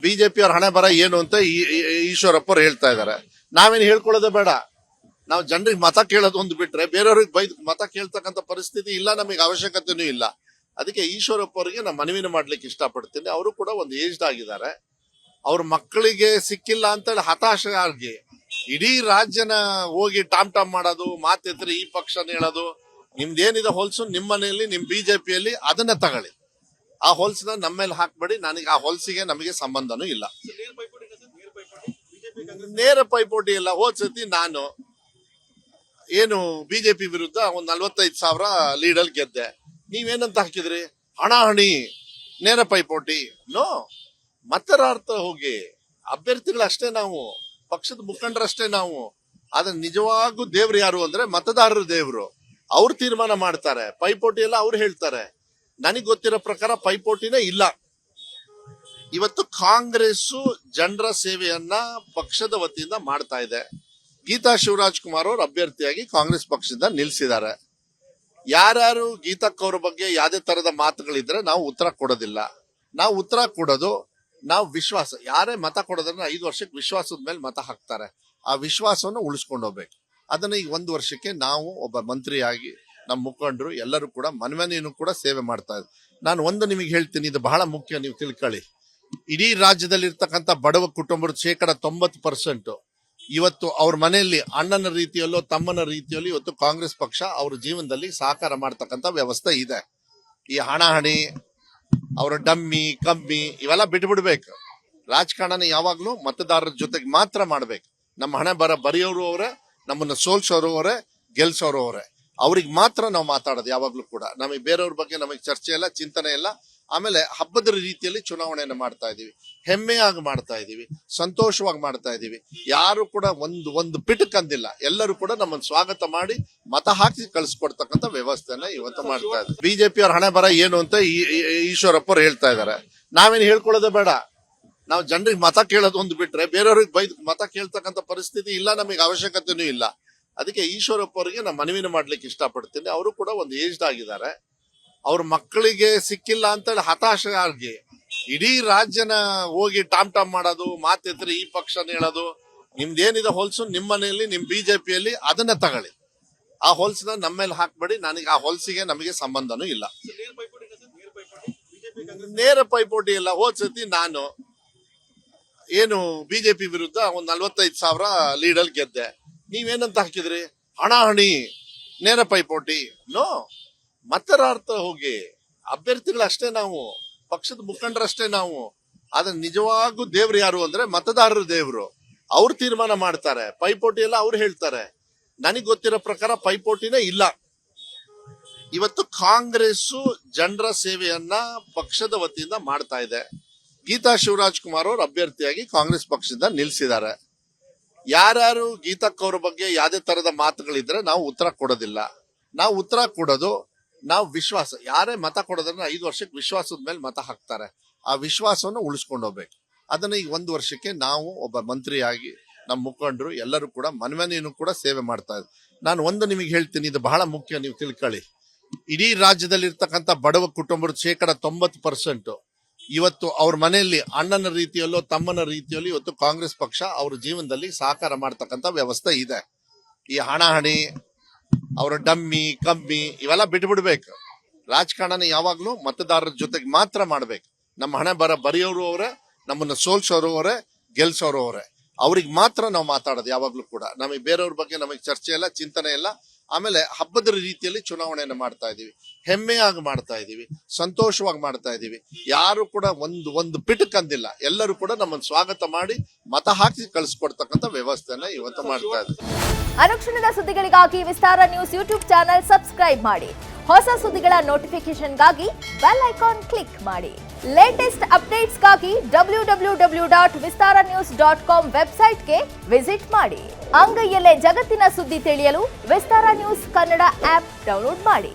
BJP ಅವ್ರ ಹಣೆ ಬರ ಏನು ಅಂತ ಈಶ್ವರಪ್ಪ ಅವ್ರು ಹೇಳ್ತಾ ಇದಾರೆ. ನಾವೇನು ಹೇಳ್ಕೊಳ್ಳೋದೇ ಬೇಡ. ನಾವು ಜನರಿಗೆ ಮತ ಕೇಳೋದು ಒಂದು ಬಿಟ್ರೆ ಬೇರೆಯವ್ರಿಗೆ ಬೈದ್ ಮತ ಕೇಳ್ತಕ್ಕಂಥ ಪರಿಸ್ಥಿತಿ ಇಲ್ಲ, ನಮಗೆ ಅವಶ್ಯಕತೆನೂ ಇಲ್ಲ. ಅದಕ್ಕೆ ಈಶ್ವರಪ್ಪ ಅವರಿಗೆ ನಾನು ಮನವಿನ ಮಾಡ್ಲಿಕ್ಕೆ ಇಷ್ಟಪಡ್ತೀನಿ. ಅವರು ಕೂಡ ಒಂದು ಏಜ್ಡ್ ಆಗಿದ್ದಾರೆ. ಅವ್ರ ಮಕ್ಕಳಿಗೆ ಸಿಕ್ಕಿಲ್ಲ ಅಂತೇಳಿ ಹತಾಶೆ ಆಗಿ ಇಡೀ ರಾಜ್ಯನ ಹೋಗಿ ಟಾಮ್ ಟಾಮ್ ಮಾಡೋದು, ಮಾತೆತ್ತರಿ ಈ ಪಕ್ಷನ ಹೇಳೋದು. ನಿಮ್ದೇನಿದೆ ಹೊಲ್ಸು ನಿಮ್ಮ ಮನೆಯಲ್ಲಿ ನಿಮ್ ಬಿಜೆಪಿಯಲ್ಲಿ ಅದನ್ನ ತಗೊಳ್ಳಿ. ಆ ಹೊಲ್ಸನ್ನ ನಮ್ಮ ಮೇಲೆ ಹಾಕ್ಬೇಡಿ. ನನಗೆ ಆ ಹೊಲ್ಸಿಗೆ ನಮಗೆ ಸಂಬಂಧನೂ ಇಲ್ಲ. ನೇರ ಪೈಪೋಟಿ ಇಲ್ಲ. ಹೋದ್ಸತಿ ನಾನು ಏನು ಬಿಜೆಪಿ ವಿರುದ್ಧ ಒಂದ್ 45,000 ಲೀಡಲ್ಲಿ ಗೆದ್ದೆ. ನೀವೇನಂತ ಹಾಕಿದ್ರಿ? ಹಣಾಹಣಿ, ನೇರ ಪೈಪೋಟಿ. ನೋ, ಮತದಾರರ ಹೋಗಿ ಅಭ್ಯರ್ಥಿಗಳಷ್ಟೇ ನಾವು, ಪಕ್ಷದ ಮುಖಂಡರಷ್ಟೇ ನಾವು. ಆದ್ರೆ ನಿಜವಾಗೂ ದೇವ್ರು ಯಾರು ಅಂದ್ರೆ ಮತದಾರರು ದೇವ್ರು. ಅವ್ರು ತೀರ್ಮಾನ ಮಾಡ್ತಾರೆ. ಪೈಪೋಟಿ ಎಲ್ಲ ಅವ್ರು ಹೇಳ್ತಾರೆ. ನನಗ್ ಗೊತ್ತಿರೋ ಪ್ರಕಾರ ಪೈಪೋಟಿನೇ ಇಲ್ಲ. ಇವತ್ತು ಕಾಂಗ್ರೆಸ್ ಜನರ ಸೇವೆಯನ್ನ ಪಕ್ಷದ ವತಿಯಿಂದ ಮಾಡ್ತಾ ಇದೆ. ಗೀತಾ ಶಿವರಾಜ್ ಕುಮಾರ್ ಅವರು ಅಭ್ಯರ್ಥಿಯಾಗಿ ಕಾಂಗ್ರೆಸ್ ಪಕ್ಷದಿಂದ ನಿಲ್ಸಿದ್ದಾರೆ. ಯಾರ್ಯಾರು ಗೀತಕ್ಕ ಅವ್ರ ಬಗ್ಗೆ ಯಾವುದೇ ತರದ ಮಾತುಗಳಿದ್ರೆ ನಾವು ಉತ್ತರ ಕೊಡೋದಿಲ್ಲ. ನಾವು ಉತ್ತರ ಕೊಡೋದು ನಾವು ವಿಶ್ವಾಸ. ಯಾರೇ ಮತ ಕೊಡೋದನ್ನ 5 ವರ್ಷಕ್ಕೆ ವಿಶ್ವಾಸದ ಮೇಲೆ ಮತ ಹಾಕ್ತಾರೆ. ಆ ವಿಶ್ವಾಸವನ್ನು ಉಳಿಸ್ಕೊಂಡು ಹೋಗ್ಬೇಕು. ಅದನ್ನ ಈಗ 1 ವರ್ಷಕ್ಕೆ ನಾವು ಒಬ್ಬ ಮಂತ್ರಿಯಾಗಿ ನಮ್ಮ ಮುಖಂಡರು ಎಲ್ಲರೂ ಕೂಡ ಮನೆಮನೆಯನ್ನು ಕೂಡ ಸೇವೆ ಮಾಡ್ತಾ ಇದ್ದಾರೆ. ನಾನು ಒಂದು ನಿಮಗೆ ಹೇಳ್ತೀನಿ, ಇದು ಬಹಳ ಮುಖ್ಯ, ನೀವು ತಿಳ್ಕೊಳ್ಳಿ. ಇಡೀ ರಾಜ್ಯದಲ್ಲಿ ಇರ್ತಕ್ಕಂಥ ಬಡವ ಕುಟುಂಬದ 90% ಇವತ್ತು ಅವ್ರ ಮನೆಯಲ್ಲಿ ಅಣ್ಣನ ರೀತಿಯಲ್ಲೋ ತಮ್ಮನ ರೀತಿಯಲ್ಲೋ ಇವತ್ತು ಕಾಂಗ್ರೆಸ್ ಪಕ್ಷ ಅವ್ರ ಜೀವನದಲ್ಲಿ ಸಹಕಾರ ಮಾಡ್ತಕ್ಕಂಥ ವ್ಯವಸ್ಥೆ ಇದೆ. ಈ ಹಣಾಹಣಿ, ಅವರ ಡಮ್ಮಿ ಕಮ್ಮಿ ಇವೆಲ್ಲ ಬಿಟ್ಬಿಡ್ಬೇಕು. ರಾಜಕಾರಣನ ಯಾವಾಗ್ಲೂ ಮತದಾರರ ಜೊತೆಗೆ ಮಾತ್ರ ಮಾಡ್ಬೇಕು. ನಮ್ಮ ಹಣೆ ಬರೆಯೋರು ಅವರೇ, ನಮ್ಮನ್ನ ಸೋಲ್ಸೋರು ಅವರೇ, ಗೆಲ್ಸೋರು ಅವರೇ. ಅವ್ರಿಗೆ ಮಾತ್ರ ನಾವು ಮಾತಾಡೋದು ಯಾವಾಗ್ಲೂ ಕೂಡ. ನಮಗೆ ಬೇರೆಯವ್ರ ಬಗ್ಗೆ ನಮಗೆ ಚರ್ಚೆ ಇಲ್ಲ, ಚಿಂತನೆ ಇಲ್ಲ. ಆಮೇಲೆ ಹಬ್ಬದ ರೀತಿಯಲ್ಲಿ ಚುನಾವಣೆಯನ್ನು ಮಾಡ್ತಾ ಇದೀವಿ, ಹೆಮ್ಮೆಯಾಗಿ ಮಾಡ್ತಾ ಇದೀವಿ, ಸಂತೋಷವಾಗಿ ಮಾಡ್ತಾ ಇದೀವಿ. ಯಾರು ಕೂಡ ಒಂದು ಪಿಟಕ್ ಅಂದಿಲ್ಲ. ಎಲ್ಲರೂ ಕೂಡ ನಮ್ಮನ್ನು ಸ್ವಾಗತ ಮಾಡಿ ಮತ ಹಾಕಿ ಕಳಿಸ್ಕೊಡ್ತಕ್ಕಂಥ ವ್ಯವಸ್ಥೆಯನ್ನ ಇವತ್ತು ಮಾಡ್ತಾ ಇದ್ದೀವಿ. ಬಿಜೆಪಿ ಅವ್ರ ಹಣೆ ಬರ ಏನು ಅಂತ ಈಶ್ವರಪ್ಪ ಅವ್ರು ಹೇಳ್ತಾ ಇದಾರೆ. ನಾವೇನು ಹೇಳ್ಕೊಳ್ಳೋದೇ ಬೇಡ. ನಾವು ಜನರಿಗೆ ಮತ ಕೇಳೋದು ಒಂದು ಬಿಟ್ರೆ ಬೇರೆಯವ್ರಿಗೆ ಬೈದ್ ಮತ ಕೇಳ್ತಕ್ಕಂಥ ಪರಿಸ್ಥಿತಿ ಇಲ್ಲ, ನಮಗೆ ಅವಶ್ಯಕತೆನೂ ಇಲ್ಲ. ಅದಕ್ಕೆ ಈಶ್ವರಪ್ಪ ಅವರಿಗೆ ನಾನು ಮನವಿನ ಮಾಡ್ಲಿಕ್ಕೆ ಇಷ್ಟಪಡ್ತೀನಿ. ಅವರು ಕೂಡ ಒಂದು ಏಜ್ಡ್ ಆಗಿದ್ದಾರೆ. ಅವ್ರ ಮಕ್ಕಳಿಗೆ ಸಿಕ್ಕಿಲ್ಲ ಅಂತೇಳಿ ಹತಾಶೆ ಆಗಿ ಇಡೀ ರಾಜ್ಯನ ಹೋಗಿ ಟಾಮ್ ಟಾಮ್ ಮಾಡೋದು, ಮಾತೆತ್ತರಿ ಈ ಪಕ್ಷನ ಹೇಳೋದು. ನಿಮ್ದೇನಿದೆ ಹೊಲ್ಸು ನಿಮ್ಮ ಮನೆಯಲ್ಲಿ ನಿಮ್ ಬಿಜೆಪಿಯಲ್ಲಿ ಅದನ್ನ ತಗೊಳ್ಳಿ. ಆ ಹೊಲ್ಸನ್ನ ನಮ್ಮ ಮೇಲೆ ಹಾಕ್ಬೇಡಿ. ನನಗೆ ಆ ಹೊಲ್ಸಿಗೆ ನಮಗೆ ಸಂಬಂಧನೂ ಇಲ್ಲ. ನೇರ ಪೈಪೋಟಿ ಇಲ್ಲ. ಹೋದ್ಸತಿ ನಾನು ಏನು ಬಿಜೆಪಿ ವಿರುದ್ಧ ಒಂದ್ 45,000 ಲೀಡಲ್ಲಿ ಗೆದ್ದೆ. ನೀವೇನಂತ ಹಾಕಿದ್ರಿ? ಹಣಾಹಣಿ, ನೇರ ಪೈಪೋಟಿ. ನೋ, ಮತದಾರರ ಹೋಗಿ ಅಭ್ಯರ್ಥಿಗಳಷ್ಟೇ ನಾವು, ಪಕ್ಷದ ಮುಖಂಡರಷ್ಟೇ ನಾವು. ಆದ್ರೆ ನಿಜವಾಗೂ ದೇವ್ರು ಯಾರು ಅಂದ್ರೆ ಮತದಾರರು ದೇವ್ರು. ಅವ್ರು ತೀರ್ಮಾನ ಮಾಡ್ತಾರೆ. ಪೈಪೋಟಿ ಎಲ್ಲ ಅವ್ರು ಹೇಳ್ತಾರೆ. ನನಗ್ ಗೊತ್ತಿರೋ ಪ್ರಕಾರ ಪೈಪೋಟಿನೇ ಇಲ್ಲ. ಇವತ್ತು ಕಾಂಗ್ರೆಸ್ ಜನರ ಸೇವೆಯನ್ನ ಪಕ್ಷದ ವತಿಯಿಂದ ಮಾಡ್ತಾ ಇದೆ. ಗೀತಾ ಶಿವರಾಜ್ ಕುಮಾರ್ ಅವರು ಅಭ್ಯರ್ಥಿಯಾಗಿ ಕಾಂಗ್ರೆಸ್ ಪಕ್ಷದಿಂದ ನಿಲ್ಸಿದ್ದಾರೆ. ಯಾರ್ಯಾರು ಗೀತಕ್ಕ ಅವ್ರ ಬಗ್ಗೆ ಯಾವುದೇ ತರದ ಮಾತುಗಳಿದ್ರೆ ನಾವು ಉತ್ತರ ಕೊಡೋದಿಲ್ಲ. ನಾವು ಉತ್ತರ ಕೊಡೋದು ನಾವು ವಿಶ್ವಾಸ. ಯಾರೇ ಮತ ಕೊಡೋದನ್ನ 5 ವರ್ಷಕ್ಕೆ ವಿಶ್ವಾಸದ ಮೇಲೆ ಮತ ಹಾಕ್ತಾರೆ. ಆ ವಿಶ್ವಾಸವನ್ನು ಉಳಿಸ್ಕೊಂಡು ಹೋಗ್ಬೇಕು. ಅದನ್ನ ಈಗ 1 ವರ್ಷಕ್ಕೆ ನಾವು ಒಬ್ಬ ಮಂತ್ರಿಯಾಗಿ ನಮ್ಮ ಮುಖಂಡರು ಎಲ್ಲರೂ ಕೂಡ ಮನೆಮನೆಯನ್ನು ಕೂಡ ಸೇವೆ ಮಾಡ್ತಾ ಇದ್ದಾರೆ. ನಾನು ಒಂದು ನಿಮಗೆ ಹೇಳ್ತೀನಿ, ಇದು ಬಹಳ ಮುಖ್ಯ, ನೀವು ತಿಳ್ಕೊಳ್ಳಿ. ಇಡೀ ರಾಜ್ಯದಲ್ಲಿ ಇರ್ತಕ್ಕಂಥ ಬಡವ ಕುಟುಂಬದ 90% ಇವತ್ತು ಅವ್ರ ಮನೆಯಲ್ಲಿ ಅಣ್ಣನ ರೀತಿಯಲ್ಲೋ ತಮ್ಮನ ರೀತಿಯಲ್ಲೋ ಇವತ್ತು ಕಾಂಗ್ರೆಸ್ ಪಕ್ಷ ಅವ್ರ ಜೀವನದಲ್ಲಿ ಸಹಕಾರ ಮಾಡ್ತಕ್ಕಂಥ ವ್ಯವಸ್ಥೆ ಇದೆ. ಈ ಹಣಾಹಣಿ, ಅವರ ಡಮ್ಮಿ ಕಮ್ಮಿ ಇವೆಲ್ಲ ಬಿಟ್ಬಿಡ್ಬೇಕು. ರಾಜಕಾರಣನ ಯಾವಾಗ್ಲೂ ಮತದಾರರ ಜೊತೆಗೆ ಮಾತ್ರ ಮಾಡ್ಬೇಕು. ನಮ್ಮ ಹಣೆ ಬರೆಯೋರು ಅವರೇ, ನಮ್ಮನ್ನ ಸೋಲ್ಸೋರು ಅವರೇ, ಗೆಲ್ಸೋರು ಅವರೇ. ಅವ್ರಿಗೆ ಮಾತ್ರ ನಾವು ಮಾತಾಡೋದು ಯಾವಾಗ್ಲೂ ಕೂಡ. ನಮಗೆ ಬೇರೆಯವ್ರ ಬಗ್ಗೆ ನಮಗೆ ಚರ್ಚೆ ಇಲ್ಲ, ಚಿಂತನೆ ಇಲ್ಲ. ಆಮೇಲೆ ಹಬ್ಬದ ರೀತಿಯಲ್ಲಿ ಚುನಾವಣೆಯನ್ನು ಮಾಡ್ತಾ ಇದೀವಿ, ಹೆಮ್ಮೆಯಾಗಿ ಮಾಡ್ತಾ ಇದೀವಿ, ಸಂತೋಷವಾಗಿ ಮಾಡ್ತಾ ಇದೀವಿ. ಯಾರು ಕೂಡ ಒಂದು ಪಿಟಕ್ ಅಂದಿಲ್ಲ. ಎಲ್ಲರೂ ಕೂಡ ನಮ್ಮನ್ನು ಸ್ವಾಗತ ಮಾಡಿ ಮತ ಹಾಕಿ ಕಳಿಸ್ಕೊಡ್ತಕ್ಕಂಥ ವ್ಯವಸ್ಥೆಯನ್ನ ಇವತ್ತು ಮಾಡ್ತಾ ಇದ್ದೀವಿ. ಅನುಕ್ಷಣದ ಸುದ್ದಿಗಳಿಗಾಗಿ ವಿಸ್ತಾರ ನ್ಯೂಸ್ ಯೂಟ್ಯೂಬ್ ಚಾನೆಲ್ ಸಬ್ಸ್ಕ್ರೈಬ್ ಮಾಡಿ. ಹೊಸ ಸುದ್ದಿಗಳ ನೋಟಿಫಿಕೇಶನ್ಗಾಗಿ ಬೆಲ್ ಐಕಾನ್ ಕ್ಲಿಕ್ ಮಾಡಿ. ಲೇಟೆಸ್ಟ್ ಅಪ್ಡೇಟ್ಸ್ಗಾಗಿ www.vistaranews.com ವೆಬ್ಸೈಟ್ಗೆ ವಿಸಿಟ್ ಮಾಡಿ. ಅಂಗೈಯಲ್ಲೇ ಜಗತ್ತಿನ ಸುದ್ದಿ ತಿಳಿಯಲು ವಿಸ್ತಾರ ನ್ಯೂಸ್ ಕನ್ನಡ ಆಪ್ ಡೌನ್ಲೋಡ್ ಮಾಡಿ.